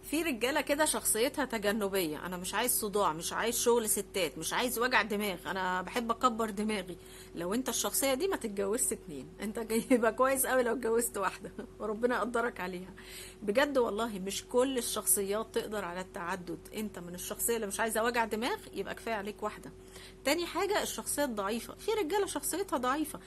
في رجاله كده شخصيتها تجنبيه، انا مش عايز صداع، مش عايز شغل ستات، مش عايز وجع دماغ، انا بحب اكبر دماغي. لو انت الشخصيه دي ما تتجوزش اتنين، انت يبقى كويس قوي لو اتجوزت واحده وربنا يقدرك عليها. بجد والله مش كل الشخصيات تقدر على التعدد. انت من الشخصيه اللي مش عايزه وجع دماغ، يبقى كفايه عليك واحده. تاني حاجة الشخصية الضعيفة، في رجالة شخصيتها ضعيفة،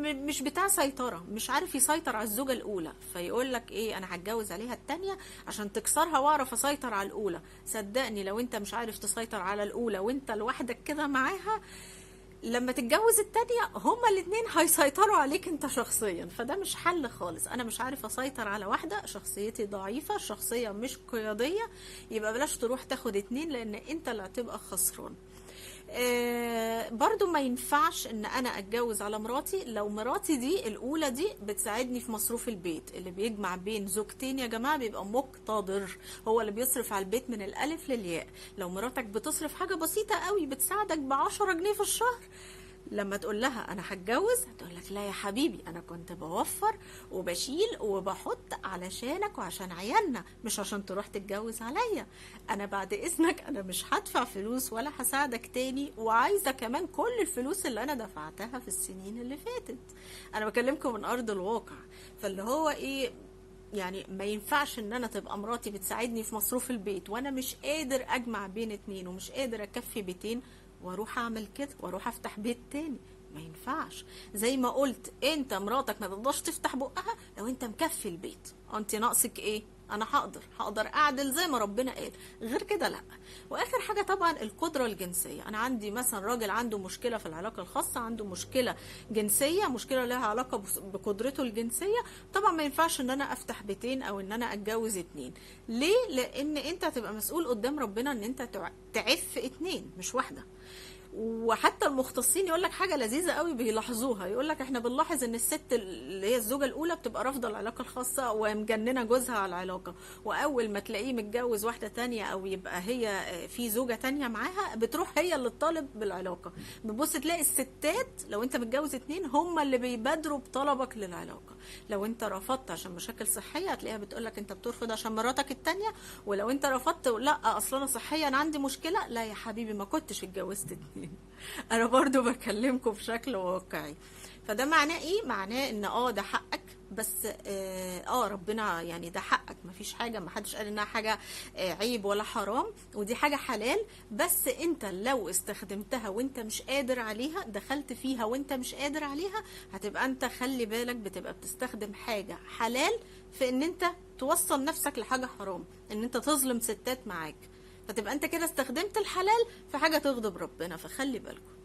مش بتاع سيطرة، مش عارف يسيطر على الزوجة الأولى، فيقول لك إيه، أنا هتجوز عليها التانية عشان تكسرها وأعرف أسيطر على الأولى. صدقني لو أنت مش عارف تسيطر على الأولى وأنت لوحدك كده معاها، لما تتجوز التانية هما الاتنين هيسيطروا عليك انت شخصيا، فده مش حل خالص. انا مش عارف اسيطر على واحدة، شخصيتي ضعيفة، الشخصية مش قيادية، يبقى بلاش تروح تاخد اتنين، لان انت اللي هتبقى خسران. برضو ما ينفعش ان انا اتجوز على مراتي لو مراتي دي الاولى دي بتساعدني في مصروف البيت. اللي بيجمع بين زوجتين يا جماعة بيبقى مقتدر، هو اللي بيصرف على البيت من الالف للياء. لو مراتك بتصرف حاجة بسيطة قوي بتساعدك ب10 جنيه في الشهر، لما تقول لها انا هتجوز هتقول لك لا يا حبيبي، انا كنت بوفر وبشيل وبحط علشانك وعشان عيالنا، مش عشان تروح تتجوز عليا. انا بعد اذنك انا مش هدفع فلوس ولا هساعدك تاني، وعايزه كمان كل الفلوس اللي انا دفعتها في السنين اللي فاتت. انا بكلمكم من ارض الواقع. فاللي هو ايه، يعني ما ينفعش ان انا تبقى مراتي بتساعدني في مصروف البيت وانا مش قادر اجمع بين اتنين ومش قادر اكفي بيتين، واروح اعمل كده واروح افتح بيت تاني. ما ينفعش. زي ما قلت، انت مراتك ما تقدرش تفتح بقها لو انت مكفي البيت. انت ناقصك ايه؟ انا هقدر اعدل زي ما ربنا قال، غير كده لا. واخر حاجه طبعا القدره الجنسيه. انا عندي مثلا راجل عنده مشكله في العلاقه الخاصه، عنده مشكله جنسيه، مشكله لها علاقه بقدرته الجنسيه، طبعا ما ينفعش ان انا افتح بيتين او ان انا اتجوز اتنين. ليه؟ لان انت هتبقى مسؤول قدام ربنا ان انت تعف اتنين مش واحده. وحتى المختصين يقول لك حاجه لذيذه قوي بيلاحظوها، يقول لك احنا بنلاحظ ان الست اللي هي الزوجه الاولى بتبقى رافضه العلاقه الخاصه ومجننه جوزها على العلاقه، واول ما تلاقيه متجوز واحده تانية او يبقى هي في زوجه تانية معاها بتروح هي اللي تطالب بالعلاقه. بتبص تلاقي الستات لو انت متجوز اتنين هم اللي بيبادروا بطلبك للعلاقه. لو انت رفضت عشان مشاكل صحيه هتلاقيها بتقول لك انت بترفض عشان مراتك التانية، ولو انت رفضت لا اصلا انا صحيا انا عندي مشكله، لا يا حبيبي ما كنتش اتجوزت اتنين. انا برضو بكلمكم بشكل واقعي. فده معناه ايه؟ معناه ان ده حقك، بس ربنا يعني ده حقك، مفيش حاجه، ما حدش قال انها حاجه عيب ولا حرام، ودي حاجه حلال. بس انت لو استخدمتها وانت مش قادر عليها، دخلت فيها وانت مش قادر عليها، هتبقى انت خلي بالك بتبقى بتستخدم حاجه حلال في ان انت توصل نفسك لحاجه حرام، ان انت تظلم ستات معاك، فتبقى انت كده استخدمت الحلال في حاجه تغضب ربنا. فخلي بالكم.